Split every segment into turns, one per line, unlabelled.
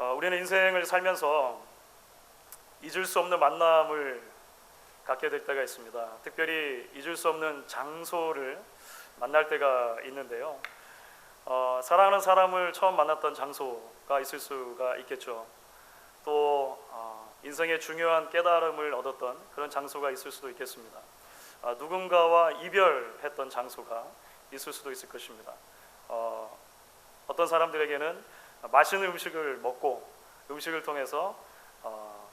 우리는 인생을 살면서 잊을 수 없는 만남을 갖게 될 때가 있습니다. 특별히 잊을 수 없는 장소를 만날 때가 있는데요. 사랑하는 사람을 처음 만났던 장소가 있을 수가 있겠죠. 또 인생의 중요한 깨달음을 얻었던 그런 장소가 있을 수도 있겠습니다. 누군가와 이별했던 장소가 있을 수도 있을 것입니다. 어떤 사람들에게는 맛있는 음식을 먹고 음식을 통해서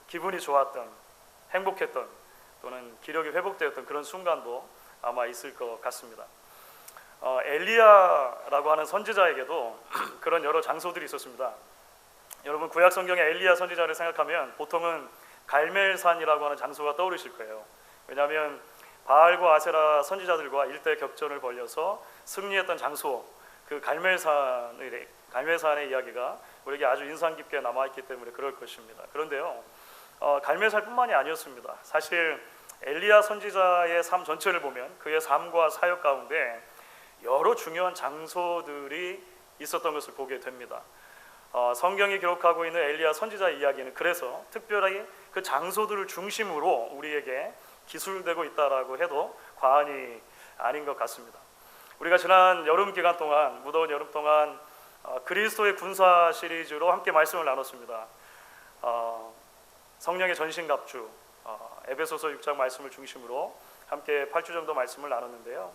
기분이 좋았던, 행복했던 또는 기력이 회복되었던 그런 순간도 아마 있을 것 같습니다. 엘리야라고 하는 선지자에게도 그런 여러 장소들이 있었습니다. 여러분 구약 성경의 엘리야 선지자를 생각하면 보통은 갈멜산이라고 하는 장소가 떠오르실 거예요. 왜냐하면 바알과 아세라 선지자들과 일대 격전을 벌여서 승리했던 장소, 그 갈멜산의 이야기가 우리에게 아주 인상 깊게 남아있기 때문에 그럴 것입니다. 그런데요, 갈멜산뿐만이 아니었습니다. 사실 엘리야 선지자의 삶 전체를 보면 그의 삶과 사역 가운데 여러 중요한 장소들이 있었던 것을 보게 됩니다. 성경이 기록하고 있는 엘리야 선지자의 이야기는 그래서 특별하게 그 장소들을 중심으로 우리에게 기술되고 있다라고 해도 과언이 아닌 것 같습니다. 우리가 지난 여름 기간 동안, 무더운 여름 동안 그리스도의 군사 시리즈로 함께 말씀을 나눴습니다. 성령의 전신갑주, 에베소서 6장 말씀을 중심으로 함께 8주 정도 말씀을 나눴는데요.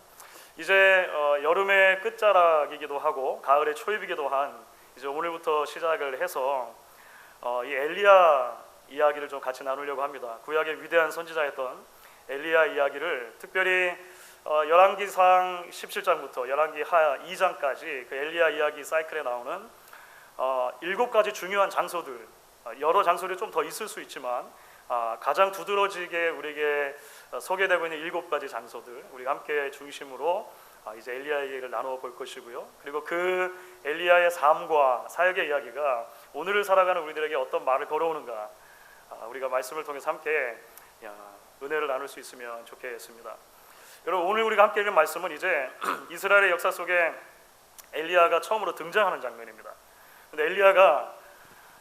이제 여름의 끝자락이기도 하고 가을의 초입이기도 한 이제 오늘부터 시작을 해서 이 엘리야 이야기를 좀 같이 나누려고 합니다. 구약의 위대한 선지자였던 엘리야 이야기를 특별히 열왕기상 17장부터 열왕기 하 2장까지 그 엘리야 이야기 사이클에 나오는 7가지 중요한 장소들, 여러 장소들이 좀 더 있을 수 있지만 가장 두드러지게 우리에게 소개되고 있는 7가지 장소들 우리가 함께 중심으로 이제 엘리야 이야기를 나누어 볼 것이고요. 그리고 그 엘리야의 삶과 사역의 이야기가 오늘을 살아가는 우리들에게 어떤 말을 걸어오는가 우리가 말씀을 통해서 함께 은혜를 나눌 수 있으면 좋겠습니다. 여러분 오늘 우리가 함께 읽은 말씀은 이제 이스라엘의 역사 속에 엘리야가 처음으로 등장하는 장면입니다. 근데 엘리야가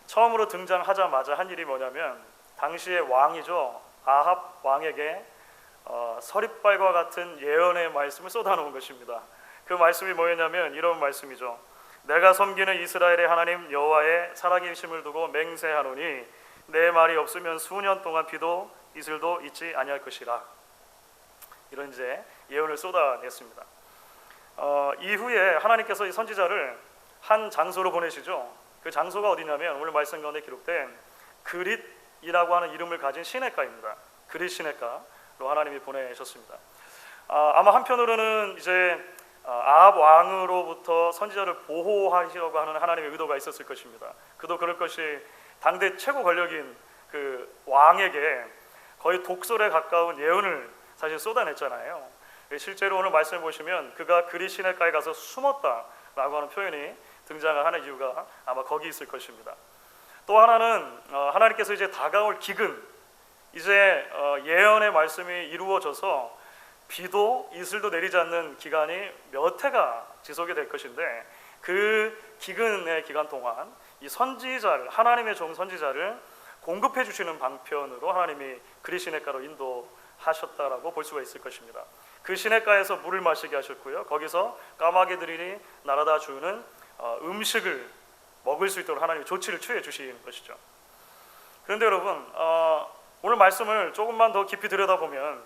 처음으로 등장하자마자 한 일이 뭐냐면 당시의 왕이죠, 아합 왕에게 서릿발과 같은 예언의 말씀을 쏟아놓은 것입니다. 그 말씀이 뭐였냐면 이런 말씀이죠. 내가 섬기는 이스라엘의 하나님 여호와의 살아계심을 두고 맹세하노니 내 말이 없으면 수년 동안 비도 이슬도 있지 아니할 것이라. 이런 이제 예언을 쏟아냈습니다. 이후에 하나님께서 이 선지자를 한 장소로 보내시죠. 그 장소가 어디냐면 오늘 말씀 가운데 기록된 그릿이라고 하는 이름을 가진 시내가입니다. 그릿 시내가로 하나님이 보내셨습니다. 아마 한편으로는 이제 아합 왕으로부터 선지자를 보호하시려고 하는 하나님의 의도가 있었을 것입니다. 그도 그럴 것이 당대 최고 권력인 그 왕에게 거의 독설에 가까운 예언을 사실 쏟아냈잖아요. 실제로 오늘 말씀을 보시면 그가 그릿 시내가에 가서 숨었다라고 하는 표현이 등장을 하는 이유가 아마 거기 있을 것입니다. 또 하나는 하나님께서 이제 다가올 기근, 이제 예언의 말씀이 이루어져서 비도 이슬도 내리지 않는 기간이 몇 해가 지속이 될 것인데 그 기근의 기간 동안 이 선지자를, 하나님의 종 선지자를 공급해 주시는 방편으로 하나님이 그릿 시내가로 인도하셨다라고 볼 수가 있을 것입니다. 그 시내가에서 물을 마시게 하셨고요. 거기서 까마귀들이 날아다 주는 음식을 먹을 수 있도록 하나님이 조치를 취해 주신 것이죠. 그런데 여러분 오늘 말씀을 조금만 더 깊이 들여다보면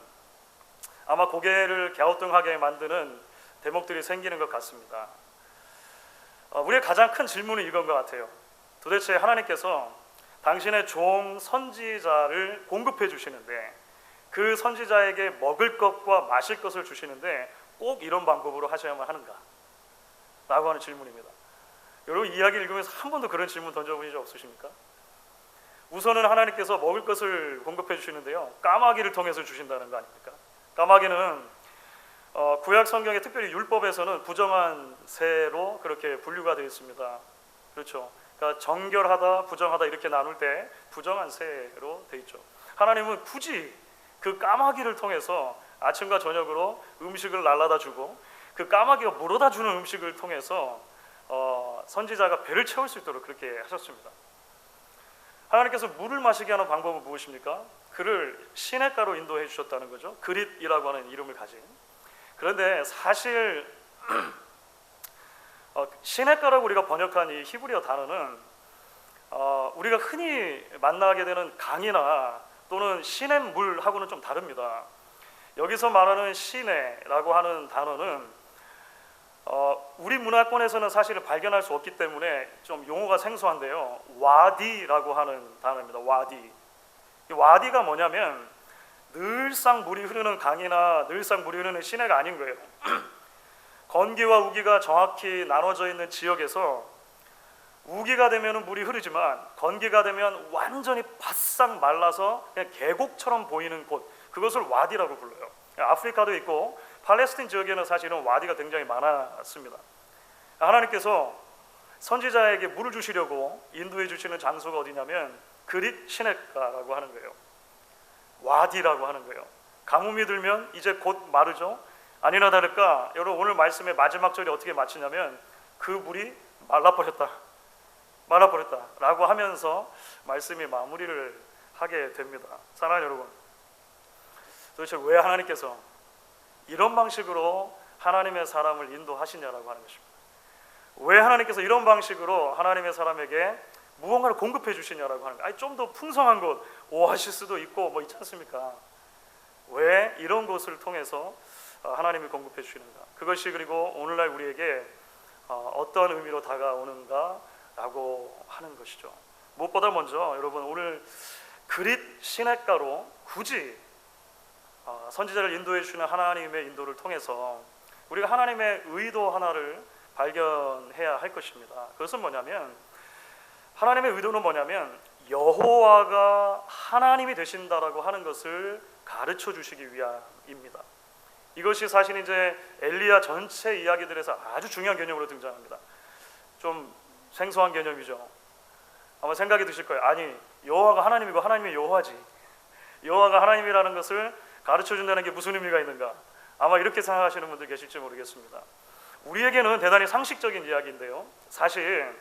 아마 고개를 갸우뚱하게 만드는 대목들이 생기는 것 같습니다. 우리의 가장 큰 질문은 이건 것 같아요. 도대체 하나님께서 당신의 종 선지자를 공급해 주시는데 그 선지자에게 먹을 것과 마실 것을 주시는데 꼭 이런 방법으로 하셔야만 하는가? 라고 하는 질문입니다. 여러분 이야기 읽으면서 한 번도 그런 질문 던져본 적 없으십니까? 우선은 하나님께서 먹을 것을 공급해 주시는데요, 까마귀를 통해서 주신다는 거 아닙니까? 까마귀는 구약 성경에 특별히 율법에서는 부정한 새로 그렇게 분류가 되어 있습니다. 그렇죠? 그러니까 정결하다, 부정하다 이렇게 나눌 때 부정한 새로 되어 있죠. 하나님은 굳이 그 까마귀를 통해서 아침과 저녁으로 음식을 날라다 주고 그 까마귀가 물어다 주는 음식을 통해서 선지자가 배를 채울 수 있도록 그렇게 하셨습니다. 하나님께서 물을 마시게 하는 방법은 무엇입니까? 그를 시냇가로 인도해 주셨다는 거죠. 그릿이라고 하는 이름을 가진. 그런데 사실 시냇가라고 우리가 번역한 이 히브리어 단어는 우리가 흔히 만나게 되는 강이나 또는 시냇물하고는 좀 다릅니다. 여기서 말하는 시내라고 하는 단어는 우리 문화권에서는 사실 발견할 수 없기 때문에 좀 용어가 생소한데요. 와디라고 하는 단어입니다. 와디. 이 와디가 뭐냐면 늘상 물이 흐르는 강이나 늘상 물이 흐르는 시내가 아닌 거예요. 건기와 우기가 정확히 나눠져 있는 지역에서 우기가 되면 물이 흐르지만 건기가 되면 완전히 바싹 말라서 그냥 계곡처럼 보이는 곳, 그것을 와디라고 불러요. 아프리카도 있고 팔레스틴 지역에는 사실은 와디가 굉장히 많았습니다. 하나님께서 선지자에게 물을 주시려고 인도해 주시는 장소가 어디냐면 그릿 시냇가라고 하는 거예요. 와디라고 하는 거예요. 가뭄이 들면 이제 곧 마르죠. 아니나 다를까 여러분 오늘 말씀의 마지막 절이 어떻게 마치냐면 그 물이 말라버렸다 라고 하면서 말씀이 마무리를 하게 됩니다. 사랑하는 여러분, 도대체 왜 하나님께서 이런 방식으로 하나님의 사람을 인도하시냐라고 하는 것입니다. 왜 하나님께서 이런 방식으로 하나님의 사람에게 무언가를 공급해 주시냐라고 하는 거예요. 좀 더 풍성한 곳, 오아시스도 있고 뭐 있지 않습니까? 왜 이런 곳을 통해서 하나님이 공급해 주시는가? 그것이 그리고 오늘날 우리에게 어떤 의미로 다가오는가라고 하는 것이죠. 무엇보다 먼저 여러분 오늘 그릿 시냇가로 굳이 선지자를 인도해 주시는 하나님의 인도를 통해서 우리가 하나님의 의도 하나를 발견해야 할 것입니다. 그것은 뭐냐면 하나님의 의도는 뭐냐면 여호와가 하나님이 되신다라고 하는 것을 가르쳐 주시기 위함입니다. 이것이 사실 이제 엘리야 전체 이야기들에서 아주 중요한 개념으로 등장합니다. 좀 생소한 개념이죠. 아마 생각이 드실 거예요. 아니 여호와가 하나님이고 하나님이 여호와지, 여호와가 하나님이라는 것을 가르쳐 준다는 게 무슨 의미가 있는가? 아마 이렇게 생각하시는 분들 계실지 모르겠습니다. 우리에게는 대단히 상식적인 이야기인데요, 사실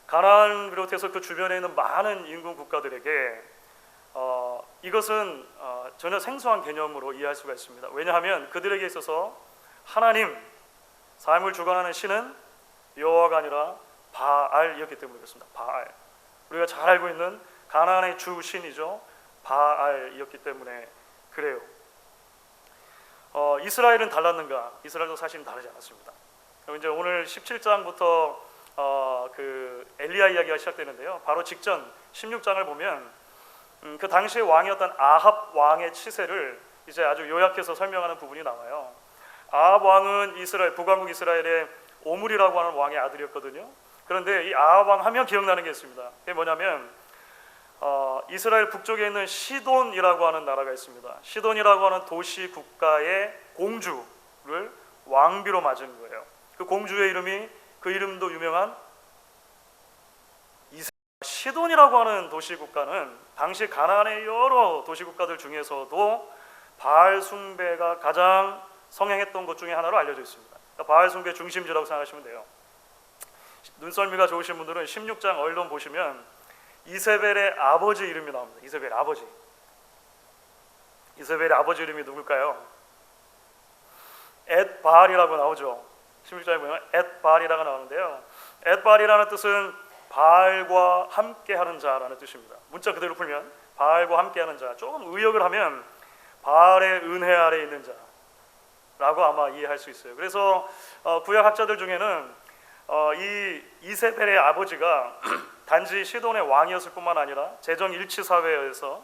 가나안을 비롯해서 그 주변에 있는 많은 인근 국가들에게 이것은 전혀 생소한 개념으로 이해할 수가 있습니다. 왜냐하면 그들에게 있어서 하나님, 삶을 주관하는 신은 여호와가 아니라 바알이었기 때문에 그렇습니다. 바알, 우리가 잘 알고 있는 가나안의 주 신이죠. 바알이었기 때문에 그래요. 이스라엘은 달랐는가? 이스라엘도 사실은 다르지 않았습니다. 그럼 이제 오늘 17장부터 그 엘리야 이야기가 시작되는데요. 바로 직전 16장을 보면 그 당시의 왕이었던 아합 왕의 치세를 이제 아주 요약해서 설명하는 부분이 나와요. 아합 왕은 이스라엘, 북왕국 이스라엘의 오므리라고 하는 왕의 아들이었거든요. 그런데 이 아합 왕 하면 기억나는 게 있습니다. 그게 뭐냐면 이스라엘 북쪽에 있는 시돈이라고 하는 나라가 있습니다. 시돈이라고 하는 도시 국가의 공주를 왕비로 맞은 거예요. 그 공주의 이름이, 그 이름도 유명한 시돈이라고 하는 도시 국가는 당시 가나안의 여러 도시 국가들 중에서도 바알 숭배가 가장 성행했던 것 중에 하나로 알려져 있습니다. 그러니까 바알 숭배 중심지라고 생각하시면 돼요. 눈썰미가 좋으신 분들은 16장 얼른 보시면 이세벨의 아버지 이름이 나옵니다. 이세벨의 아버지. 이세벨의 아버지 이름이 누굴까요? 엣바알이라고 나오죠. 16장에 보면 엣바알이라고 나오는데요. 엣바알이라는 뜻은 바알과 함께하는 자라는 뜻입니다. 문자 그대로 풀면 바알과 함께하는 자. 조금 의역을 하면 바알의 은혜 아래 있는 자라고 아마 이해할 수 있어요. 그래서 구약 학자들 중에는 이 이세벨의 아버지가 단지 시돈의 왕이었을 뿐만 아니라 재정일치 사회에서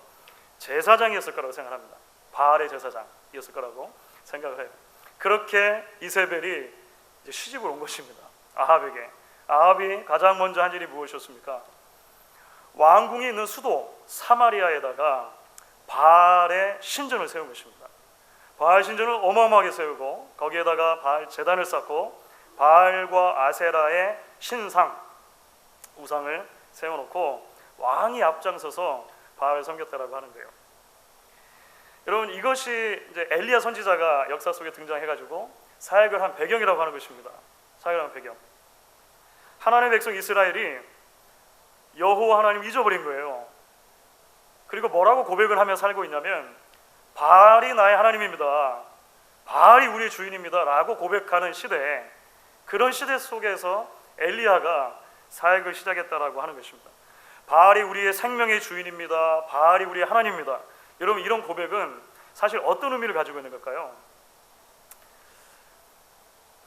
제사장이었을 거라고 생각합니다. 바알의 제사장이었을 거라고 생각을 해요. 그렇게 이세벨이 이제 시집을 온 것입니다. 아합에게. 아합이 가장 먼저 한 일이 무엇이었습니까? 왕궁이 있는 수도 사마리아에다가 바알의 신전을 세운 것입니다. 바알 신전을 어마어마하게 세우고 거기에다가 바알 제단을 쌓고 바알과 아세라의 신상, 우상을 세워놓고 왕이 앞장서서 바알을 섬겼다라고 하는 거예요. 여러분, 이것이 이제 엘리야 선지자가 역사 속에 등장해가지고 사역을 한 배경이라고 하는 것입니다. 사역을 한 배경. 하나님의 백성 이스라엘이 여호와 하나님 잊어버린 거예요. 그리고 뭐라고 고백을 하며 살고 있냐면 바알이 나의 하나님입니다, 바알이 우리의 주인입니다 라고 고백하는 시대에, 그런 시대 속에서 엘리야가 사역을 시작했다라고 하는 것입니다. 바알이 우리의 생명의 주인입니다, 바알이 우리의 하나님입니다. 여러분, 이런 고백은 사실 어떤 의미를 가지고 있는 걸까요?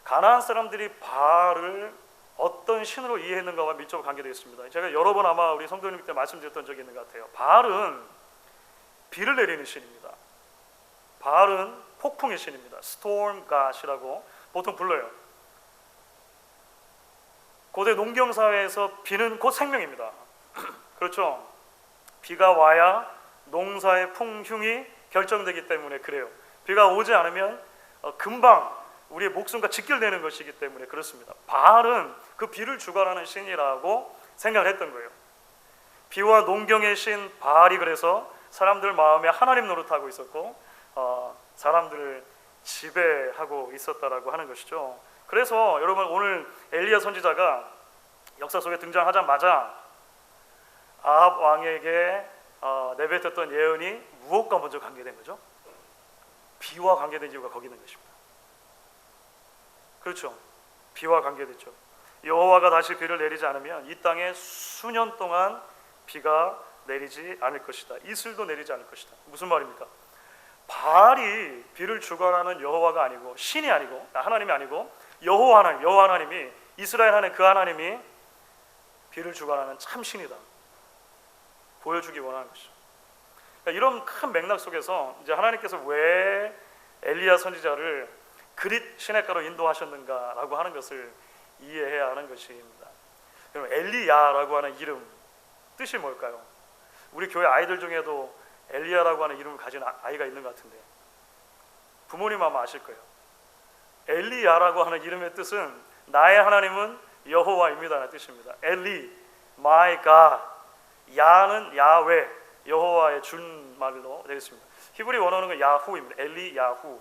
가나안 사람들이 바알을 어떤 신으로 이해했는가와 밀접하게 관계되어 있습니다. 제가 여러 번 아마 우리 성도님 때 말씀드렸던 적이 있는 것 같아요. 바알은 비를 내리는 신입니다. 바알은 폭풍의 신입니다. 스톰 갓이라고 보통 불러요. 고대 농경 사회에서 비는 곧 생명입니다. 그렇죠? 비가 와야 농사의 풍흉이 결정되기 때문에 그래요. 비가 오지 않으면 금방 우리의 목숨과 직결되는 것이기 때문에 그렇습니다. 바알은 그 비를 주관하는 신이라고 생각을 했던 거예요. 비와 농경의 신 바알이 그래서 사람들 마음에 하나님 노릇하고 있었고 사람들을 지배하고 있었다라고 하는 것이죠. 그래서 여러분, 오늘 엘리야 선지자가 역사 속에 등장하자마자 아합 왕에게 내뱉었던 예언이 무엇과 먼저 관계된 거죠? 비와 관계된 이유가 거기 있는 것입니다. 그렇죠? 비와 관계됐죠. 여호와가 다시 비를 내리지 않으면 이 땅에 수년 동안 비가 내리지 않을 것이다. 이슬도 내리지 않을 것이다. 무슨 말입니까? 바알이 비를 주관하는 여호와가 아니고, 신이 아니고, 하나님이 아니고 여호와 하나님이, 이스라엘 하나님, 그 하나님이 비를 주관하는 참 신이다 보여주기 원하는 것이죠. 그러니까 이런 큰 맥락 속에서 이제 하나님께서 왜 엘리야 선지자를 그릿 시냇가로 인도하셨는가라고 하는 것을 이해해야 하는 것입니다. 그럼 엘리야라고 하는 이름 뜻이 뭘까요? 우리 교회 아이들 중에도 엘리야라고 하는 이름을 가진 아이가 있는 것 같은데 부모님 아마 아실 거예요. 엘리야라고 하는 이름의 뜻은 나의 하나님은 여호와입니다라는 뜻입니다. 엘리, my God. 야는 야훼, 여호와의 준말로 되겠습니다. 히브리 원어는 야후입니다. 엘리 야후.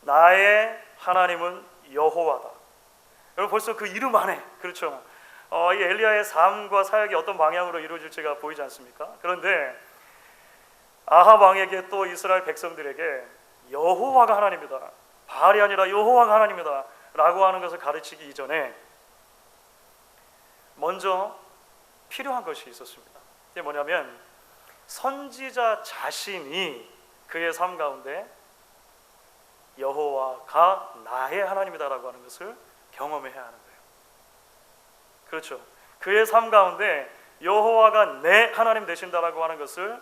나의 하나님은 여호와다. 여러분, 벌써 그 이름 안에, 그렇죠? 이 엘리야의 삶과 사역이 어떤 방향으로 이루어질지가 보이지 않습니까? 그런데 아합 왕에게 또 이스라엘 백성들에게 여호와가 하나님이다, 바알이 아니라 여호와가 하나님이다 라고 하는 것을 가르치기 이전에 먼저 필요한 것이 있었습니다. 그게 뭐냐면 선지자 자신이 그의 삶 가운데 여호와가 나의 하나님이다라고 하는 것을 경험해야 하는 거예요. 그렇죠? 그의 삶 가운데 여호와가 내 하나님 되신다라고 하는 것을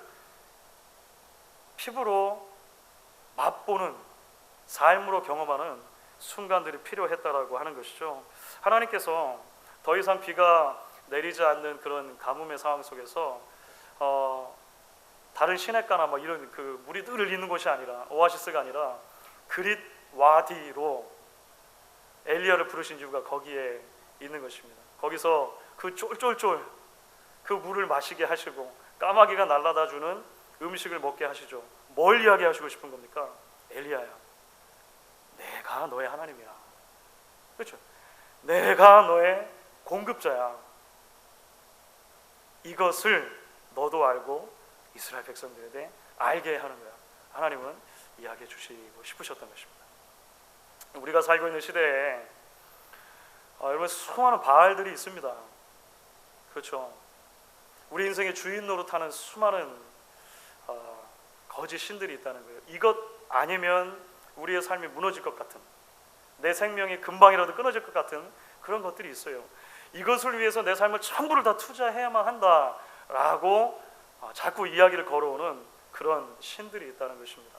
피부로 맛보는, 삶으로 경험하는 순간들이 필요했다라고 하는 것이죠. 하나님께서 더 이상 비가 내리지 않는 그런 가뭄의 상황 속에서 다른 시냇가나 뭐 이런 그 물이 늘 있는 곳이 아니라, 오아시스가 아니라 그릿 와디로 엘리야를 부르신 이유가 거기에 있는 것입니다. 거기서 그 쫄쫄쫄 그 물을 마시게 하시고 까마귀가 날아다 주는 음식을 먹게 하시죠. 뭘 이야기하시고 싶은 겁니까? 엘리야야, 내가 너의 하나님이야. 그렇죠? 내가 너의 공급자야. 이것을 너도 알고 이스라엘 백성들에게 알게 하는 거야. 하나님은 이야기해 주시고 싶으셨던 것입니다. 우리가 살고 있는 시대에 여러분, 수많은 바알들이 있습니다. 그렇죠? 우리 인생의 주인 노릇하는 수많은 거짓 신들이 있다는 거예요. 이것 아니면 우리의 삶이 무너질 것 같은, 내 생명이 금방이라도 끊어질 것 같은 그런 것들이 있어요. 이것을 위해서 내 삶을 전부를 다 투자해야만 한다라고 자꾸 이야기를 걸어오는 그런 신들이 있다는 것입니다.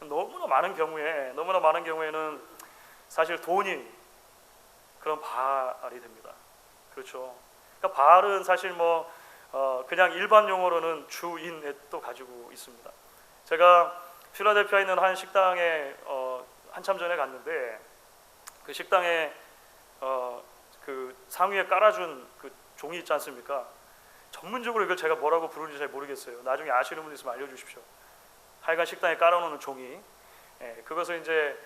너무나 많은 경우에는 사실 돈이 그런 바알이 됩니다. 그렇죠? 그러니까 바알은 사실 그냥 일반 용어로는 주인에 또 가지고 있습니다. 제가 필라델피아에 있는 한 식당에 한참 전에 갔는데 그 식당에 그 상위에 깔아준 그 종이 있지 않습니까? 전문적으로 이걸 제가 뭐라고 부르는지 잘 모르겠어요. 나중에 아시는 분 있으면 알려주십시오. 하여간 식당에 깔아놓는 종이, 그것을 이제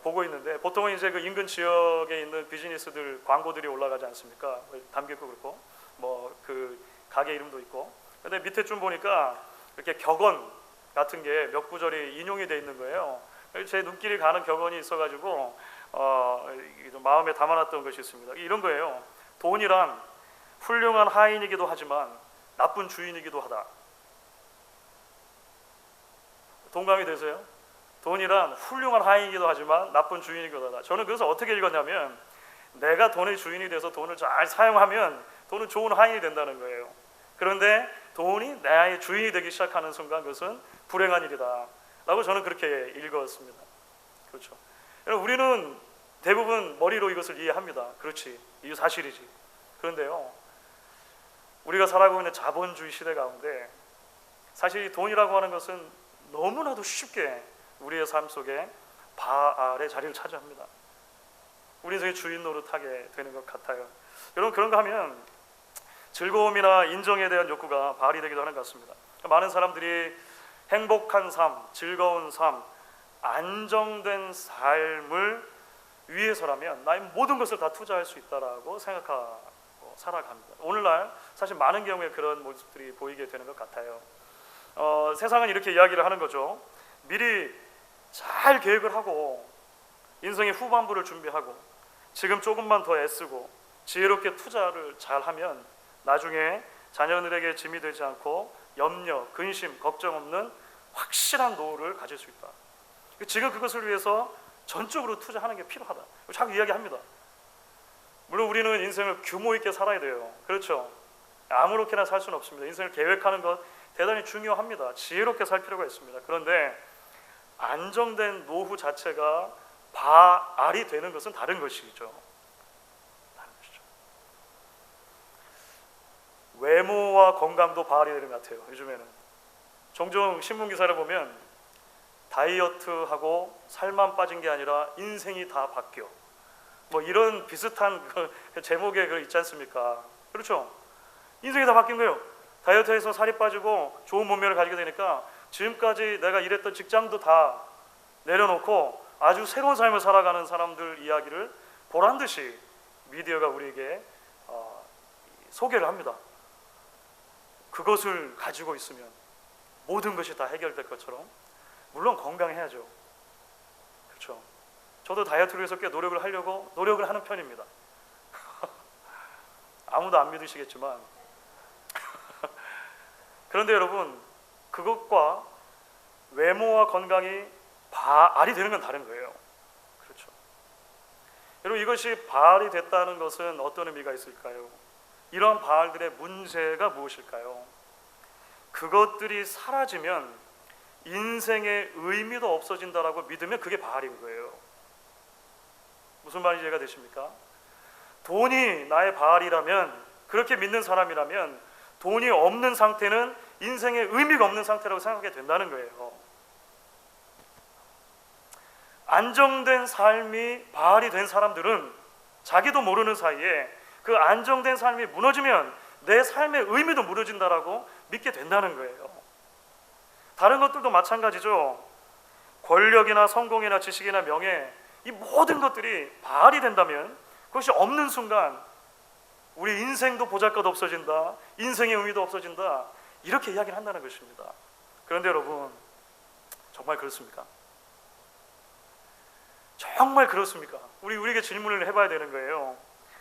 보고 있는데, 보통은 이제 그 인근 지역에 있는 비즈니스들 광고들이 올라가지 않습니까? 담배도 그렇고 뭐 그 가게 이름도 있고. 근데 밑에 좀 보니까 이렇게 격언 같은 게 몇 구절이 인용이 돼 있는 거예요. 제 눈길이 가는 격언이 있어가지고 마음에 담아놨던 것이 있습니다. 이런 거예요. 돈이란 훌륭한 하인이기도 하지만 나쁜 주인이기도 하다. 동감이 되세요? 돈이란 훌륭한 하인이기도 하지만 나쁜 주인이기도 하다. 저는 그래서 어떻게 읽었냐면 내가 돈의 주인이 돼서 돈을 잘 사용하면 돈은 좋은 하인이 된다는 거예요. 그런데 돈이 나의 주인이 되기 시작하는 순간 그것은 불행한 일이다 라고 저는 그렇게 읽었습니다. 그렇죠. 우리는 대부분 머리로 이것을 이해합니다. 그렇지, 이게 사실이지. 그런데요, 우리가 살아가고 있는 자본주의 시대 가운데 사실 이 돈이라고 하는 것은 너무나도 쉽게 우리의 삶 속에 바알의 자리를 차지합니다. 우리 인생의 주인 노릇하게 되는 것 같아요. 여러분, 그런가 하면 즐거움이나 인정에 대한 욕구가 바알이 되기도 하는 것 같습니다. 많은 사람들이 행복한 삶, 즐거운 삶, 안정된 삶을 위해서라면 나의 모든 것을 다 투자할 수 있다라고 생각하고 살아갑니다. 오늘날 사실 많은 경우에 그런 모습들이 보이게 되는 것 같아요. 세상은 이렇게 이야기를 하는 거죠. 미리 잘 계획을 하고 인생의 후반부를 준비하고 지금 조금만 더 애쓰고 지혜롭게 투자를 잘하면 나중에 자녀들에게 짐이 되지 않고 염려, 근심, 걱정 없는 확실한 노후를 가질 수 있다. 지금 그것을 위해서 전적으로 투자하는 게 필요하다. 자꾸 이야기합니다. 물론 우리는 인생을 규모 있게 살아야 돼요. 그렇죠. 아무렇게나 살 수는 없습니다. 인생을 계획하는 것 대단히 중요합니다. 지혜롭게 살 필요가 있습니다. 그런데 안정된 노후 자체가 바알이 되는 것은 다른 것이죠. 외모와 건강도 바알이 되는 것 같아요. 요즘에는 종종 신문 기사를 보면 다이어트하고 살만 빠진 게 아니라 인생이 다 바뀌어, 뭐 이런 비슷한 그 제목의 그 있지 않습니까? 그렇죠. 인생이 다 바뀐 거예요. 다이어트해서 살이 빠지고 좋은 몸매를 가지게 되니까 지금까지 내가 일했던 직장도 다 내려놓고 아주 새로운 삶을 살아가는 사람들 이야기를 보란 듯이 미디어가 우리에게 소개를 합니다. 그것을 가지고 있으면 모든 것이 다 해결될 것처럼. 물론 건강해야죠. 그렇죠. 저도 다이어트를 위해서 꽤 노력을 하려고 노력을 하는 편입니다. 아무도 안 믿으시겠지만 그런데 여러분, 그것과 외모와 건강이 바알이 되는 건 다른 거예요. 그렇죠. 여러분, 이것이 바알이 됐다는 것은 어떤 의미가 있을까요? 이러한 바알들의 문제가 무엇일까요? 그것들이 사라지면 인생의 의미도 없어진다라고 믿으면 그게 바알인 거예요. 무슨 말인지 이해가 되십니까? 돈이 나의 바알이라면, 그렇게 믿는 사람이라면 돈이 없는 상태는 인생의 의미가 없는 상태라고 생각하게 된다는 거예요. 안정된 삶이 바알이 된 사람들은 자기도 모르는 사이에 그 안정된 삶이 무너지면 내 삶의 의미도 무너진다라고 믿게 된다는 거예요. 다른 것들도 마찬가지죠. 권력이나 성공이나 지식이나 명예, 이 모든 것들이 바알이 된다면 그것이 없는 순간 우리 인생도 보잘것 없어진다, 인생의 의미도 없어진다, 이렇게 이야기를 한다는 것입니다. 그런데 여러분, 정말 그렇습니까? 정말 그렇습니까? 우리에게 질문을 해봐야 되는 거예요.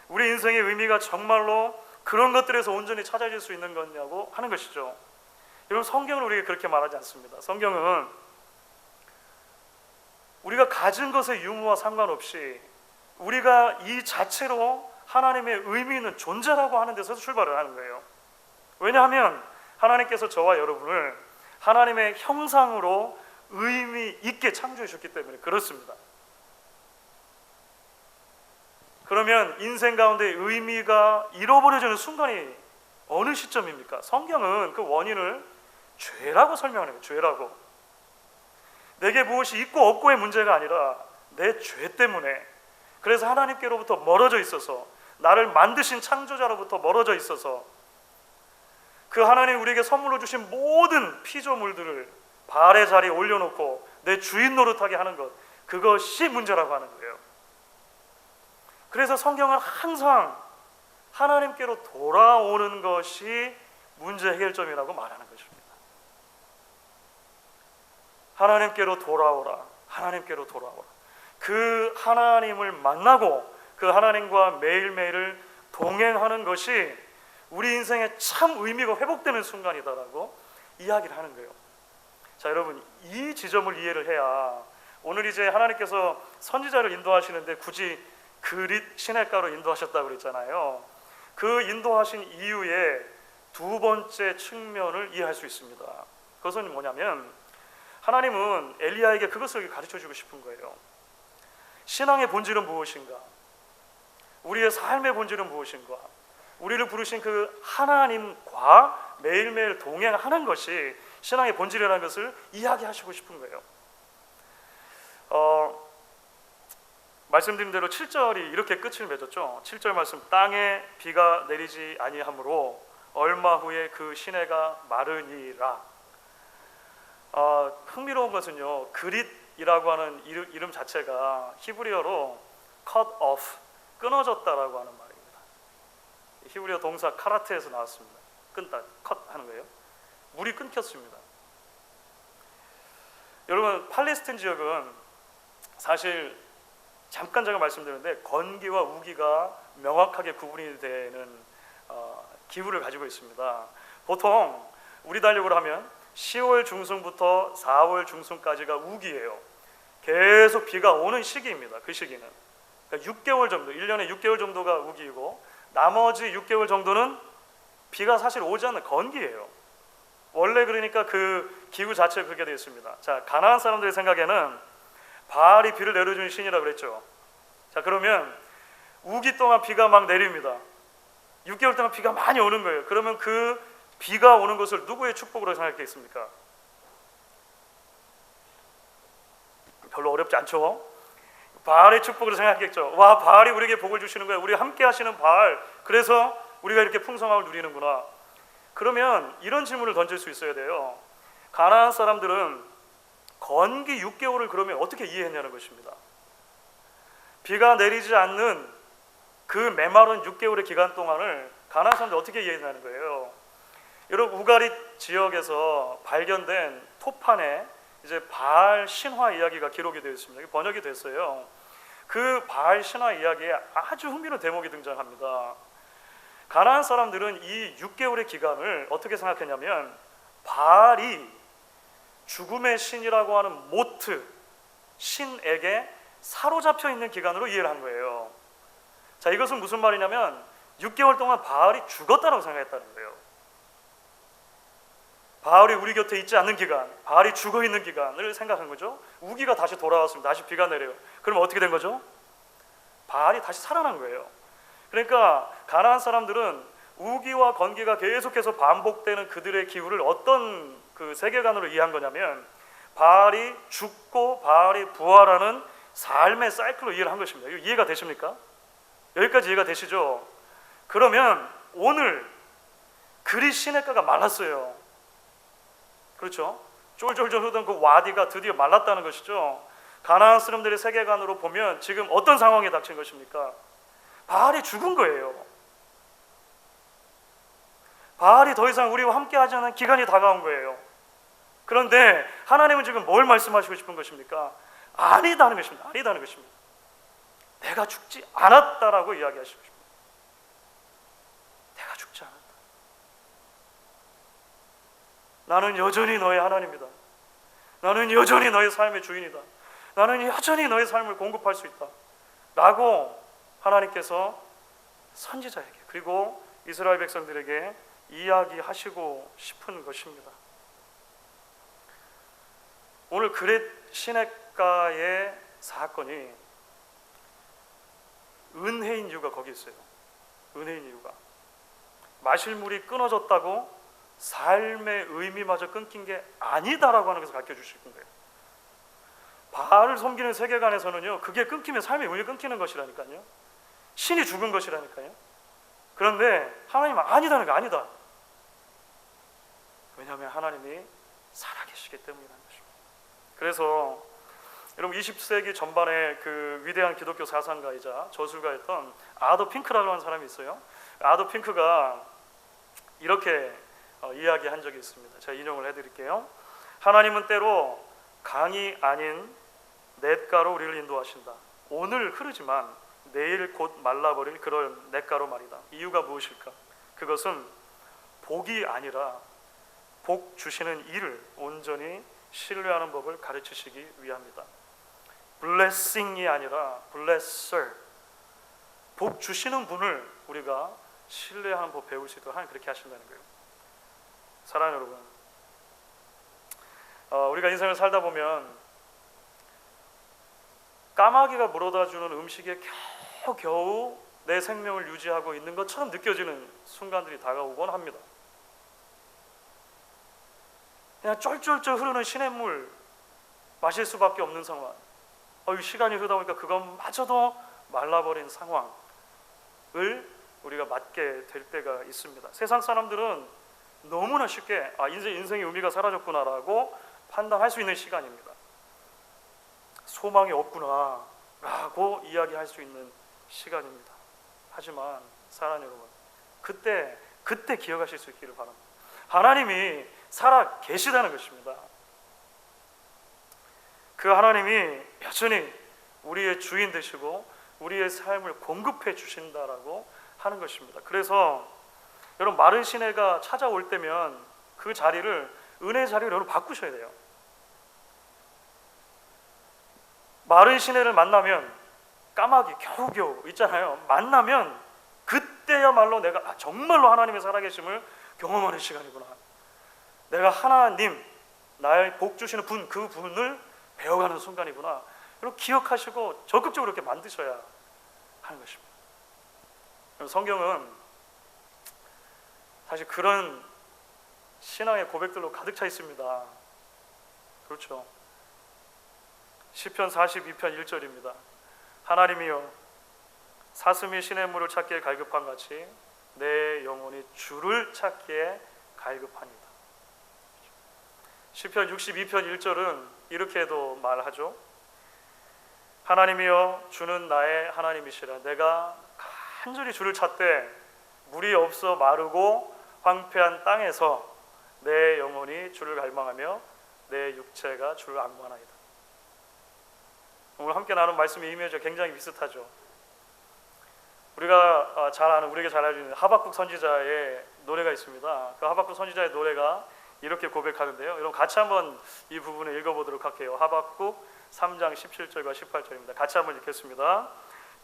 우리 인생의 의미가 정말로 그런 것들에서 온전히 찾아질 수 있는 거냐고 하는 것이죠. 여러분, 성경은 우리에게 그렇게 말하지 않습니다. 성경은 우리가 가진 것의 유무와 상관없이 우리가 이 자체로 하나님의 의미 있는 존재라고 하는 데서 출발을 하는 거예요. 왜냐하면 하나님께서 저와 여러분을 하나님의 형상으로 의미 있게 창조해 주셨기 때문에 그렇습니다. 그러면 인생 가운데 의미가 잃어버려지는 순간이 어느 시점입니까? 성경은 그 원인을 죄라고 설명하는 거예요. 죄라고. 내게 무엇이 있고 없고의 문제가 아니라 내 죄 때문에, 그래서 하나님께로부터 멀어져 있어서, 나를 만드신 창조자로부터 멀어져 있어서 그 하나님 우리에게 선물로 주신 모든 피조물들을 바알의 자리에 올려놓고 내 주인 노릇하게 하는 것, 그것이 문제라고 하는 거예요. 그래서 성경은 하나님께로 돌아오는 것이 문제 해결점이라고 말하는 것입니다. 하나님께로 돌아오라. 하나님께로 돌아오라. 그 하나님을 만나고 그 하나님과 매일매일을 동행하는 것이 우리 인생에 참 의미가 회복되는 순간이다라고 이야기를 하는 거예요. 자, 여러분, 이 지점을 이해를 해야 오늘 이제 하나님께서 선지자를 인도하시는데 굳이 그릿 시냇가로 인도하셨다고 그랬잖아요. 그 인도하신 이유의 두 번째 측면을 이해할 수 있습니다. 그것은 뭐냐면 하나님은 엘리야에게 그것을 가르쳐주고 싶은 거예요. 신앙의 본질은 무엇인가? 우리의 삶의 본질은 무엇인가? 우리를 부르신 그 하나님과 매일매일 동행하는 것이 신앙의 본질이라는 것을 이야기하시고 싶은 거예요. 말씀드린 대로 7절이 이렇게 끝을 맺었죠. 7절 말씀, 땅에 비가 내리지 아니하므로 얼마 후에 그 시내가 마르니라. 흥미로운 것은요, 그릿이라고 하는 이름 자체가 히브리어로 cut off, 끊어졌다라고 하는 말입니다. 히브리어 동사 카라테에서 나왔습니다. 끊다, cut 하는 거예요. 물이 끊겼습니다. 여러분, 팔레스타인 지역은 사실 잠깐 제가 말씀드렸는데 건기와 우기가 명확하게 구분이 되는 기후를 가지고 있습니다. 보통 우리 달력으로 하면 10월 중순부터 4월 중순까지가 우기예요. 계속 비가 오는 시기입니다. 그 시기는 그러니까 6개월 정도, 1년에 6개월 정도가 우기이고 나머지 6개월 정도는 비가 사실 오지 않는 건기예요. 원래 그러니까 그 기후 자체가 그렇게 되어 있습니다. 자, 가나안 사람들의 생각에는 바알이 비를 내려주는 신이라 그랬죠. 자, 그러면 우기 동안 비가 막 내립니다. 6개월 동안 비가 많이 오는 거예요. 그러면 그 비가 오는 것을 누구의 축복으로 생각했겠습니까? 별로 어렵지 않죠? 바알의 축복으로 생각했겠죠. 와, 바알이 우리에게 복을 주시는 거야. 우리 함께 하시는 바알. 그래서 우리가 이렇게 풍성함을 누리는구나. 그러면 이런 질문을 던질 수 있어야 돼요. 가나안 사람들은 건기 6개월을 그러면 어떻게 이해했냐는 것입니다. 비가 내리지 않는 그 메마른 6개월의 기간 동안을 가나안 사람들이 어떻게 이해했냐는 거예요. 여러분, 우가리 지역에서 발견된 토판에 이제 바알 신화 이야기가 기록이 되어 있습니다. 번역이 됐어요. 그 바알 신화 이야기에 아주 흥미로운 대목이 등장합니다. 가나안 사람들은 이 6개월의 기간을 어떻게 생각했냐면 바알이 죽음의 신이라고 하는 모트 신에게 사로잡혀 있는 기간으로 이해를 한 거예요. 자, 이것은 무슨 말이냐면 6개월 동안 바알이 죽었다고 생각했다는 거예요. 바알이 우리 곁에 있지 않는 기간, 바알이 죽어 있는 기간을 생각한 거죠. 우기가 다시 돌아왔습니다. 다시 비가 내려요. 그럼 어떻게 된 거죠? 바알이 다시 살아난 거예요. 그러니까 가나안 사람들은 우기와 건기가 계속해서 반복되는 그들의 기후를 어떤 그 세계관으로 이해한 거냐면 바알이 죽고 바알이 부활하는 삶의 사이클로 이해를 한 것입니다. 이거 이해가 되십니까? 여기까지 이해가 되시죠? 그러면 오늘 그릿 시냇가가 말랐어요. 그렇죠? 쫄쫄쫄 흐르던 그 와디가 드디어 말랐다는 것이죠. 가나안 사람들의 세계관으로 보면 지금 어떤 상황이 닥친 것입니까? 바알이 죽은 거예요. 바알이 더 이상 우리와 함께 하지 않는 기간이 다가온 거예요. 그런데 하나님은 지금 뭘 말씀하시고 싶은 것입니까? 아니다는 것입니다. 아니다는 것입니다. 내가 죽지 않았다라고 이야기하시고 싶습니다. 내가 죽지 않았다. 나는 여전히 너의 하나님이다. 나는 여전히 너의 삶의 주인이다. 나는 여전히 너의 삶을 공급할 수 있다. 라고 하나님께서 선지자에게 그리고 이스라엘 백성들에게 이야기하시고 싶은 것입니다. 오늘 그릿 시냇가의 사건이 은혜인 이유가 거기 있어요. 은혜인 이유가 마실 물이 끊어졌다고 삶의 의미마저 끊긴 게 아니다라고 하는 것을 가르쳐 주실 거예요. 바알을 섬기는 세계관에서는요, 그게 끊기면 삶의 의미 끊기는 것이라니까요. 신이 죽은 것이라니까요. 그런데 하나님은 아니다는 거 아니다. 왜냐하면 하나님이 살아계시기 때문이라는 것입니다. 그래서 여러분 20세기 전반에 그 위대한 기독교 사상가이자 저술가였던 아더 핑크라고 하는 사람이 있어요. 아도 핑크가 이렇게 이야기한 적이 있습니다. 제가 인용을 해드릴게요. 하나님은 때로 강이 아닌 냇가로 우리를 인도하신다. 오늘 흐르지만 내일 곧 말라버릴 그런 냇가로 말이다. 이유가 무엇일까? 그것은 복이 아니라 복 주시는 이를 온전히 신뢰하는 법을 가르치시기 위함이다. blessing이 아니라 blesser, 복 주시는 분을 우리가 신뢰하는 법 배울 수 있도록 하나님 그렇게 하신다는 거예요. 사랑하는 여러분, 우리가 인생을 살다 보면 까마귀가 물어다주는 음식에 겨우 내 생명을 유지하고 있는 것처럼 느껴지는 순간들이 다가오곤 합니다. 그냥 쫄쫄쫄 흐르는 시냇물 마실 수밖에 없는 상황, 시간이 흐르다 보니까 그것마저도 말라버린 상황을 우리가 맞게 될 때가 있습니다. 세상 사람들은 너무나 쉽게 인생의 의미가 사라졌구나라고 판단할 수 있는 시간입니다. 소망이 없구나 라고 이야기할 수 있는 시간입니다. 하지만 사랑하는 여러분, 그때 기억하실 수 있기를 바랍니다. 하나님이 살아 계시다는 것입니다. 그 하나님이 여전히 우리의 주인 되시고 우리의 삶을 공급해 주신다라고 하는 것입니다. 그래서 여러분, 마른 시내가 찾아올 때면 그 자리를 은혜의 자리로 여러분 바꾸셔야 돼요. 마른 시내를 만나면 까마귀 겨우겨우 있잖아요. 만나면 그때야말로 내가 정말로 하나님의 살아계심을 경험하는 시간이구나. 내가 하나님, 나의 복 주시는 분, 그 분을 배워가는 순간이구나. 여러분 기억하시고 적극적으로 이렇게 만드셔야 하는 것입니다. 성경은 사실 그런 신앙의 고백들로 가득 차 있습니다. 그렇죠. 시편 42편 1절입니다. 하나님이여, 사슴이 시냇물을 찾기에 갈급한 같이 내 영혼이 주를 찾기에 갈급하니다. 시편 62편 1절은 이렇게도 말하죠. 하나님이여, 주는 나의 하나님이시라. 내가 간절히 주를 찾되 물이 없어 마르고 황폐한 땅에서 내 영혼이 주를 갈망하며 내 육체가 주를 앙망하나이다. 오늘 함께 나눈 말씀의 이미지가 굉장히 비슷하죠. 우리가 우리에게 잘 알려진 하박국 선지자의 노래가 있습니다. 그 하박국 선지자의 노래가 이렇게 고백하는데요. 여러분 같이 한번 이 부분을 읽어보도록 할게요. 하박국 3장 17절과 18절입니다. 같이 한번 읽겠습니다.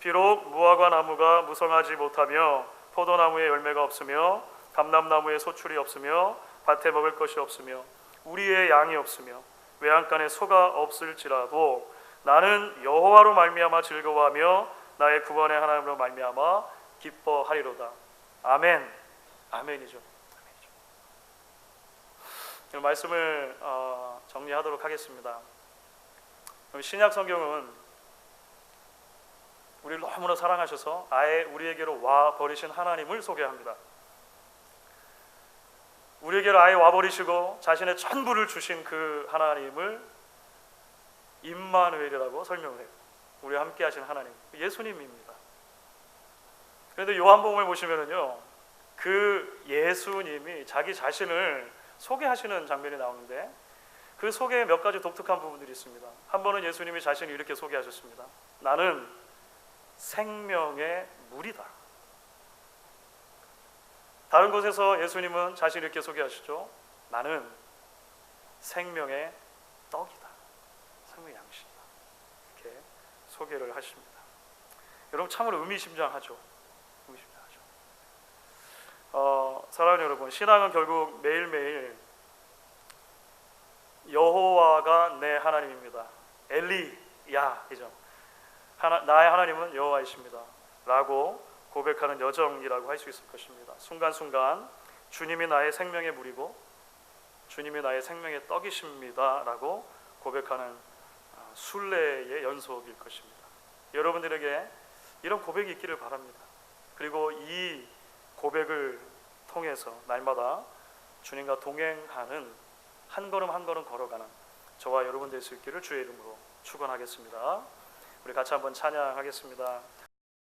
비록 무화과 나무가 무성하지 못하며 포도나무에 열매가 없으며 감람나무에 소출이 없으며 밭에 먹을 것이 없으며 우리의 양이 없으며 외양간에 소가 없을지라도 나는 여호와로 말미암아 즐거워하며 나의 구원의 하나님으로 말미암아 기뻐하리로다. 아멘. 아멘이죠. 말씀을 정리하도록 하겠습니다. 신약 성경은 우리를 너무나 사랑하셔서 아예 우리에게로 와 버리신 하나님을 소개합니다. 우리에게로 아예 와 버리시고 자신의 전부를 주신 그 하나님을 임마누엘이라고 설명을 해요. 우리와 함께 하신 하나님, 예수님입니다. 그런데 요한복음을 보시면은요, 그 예수님이 자기 자신을 소개하시는 장면이 나오는데 그 소개에 몇 가지 독특한 부분들이 있습니다. 한 번은 예수님이 자신을 이렇게 소개하셨습니다. 나는 생명의 물이다. 다른 곳에서 예수님은 자신을 이렇게 소개하시죠. 나는 생명의 떡이다. 생명의 양식이다. 이렇게 소개를 하십니다. 여러분 참으로 의미심장하죠. 사랑하는 여러분, 신앙은 결국 매일매일 여호와가 내 하나님입니다. 엘리야이죠. 나의 하나님은 여호와이십니다 라고 고백하는 여정이라고 할 수 있을 것입니다. 순간순간 주님이 나의 생명의 물이고 주님이 나의 생명의 떡이십니다 라고 고백하는 순례의 연속일 것입니다. 여러분들에게 이런 고백이 있기를 바랍니다. 그리고 이 고백을 통해서 날마다 주님과 동행하는 한 걸음 한 걸음 걸어가는 저와 여러분 될 수 있기를 주의 이름으로 축원하겠습니다. 우리 같이 한번 찬양하겠습니다.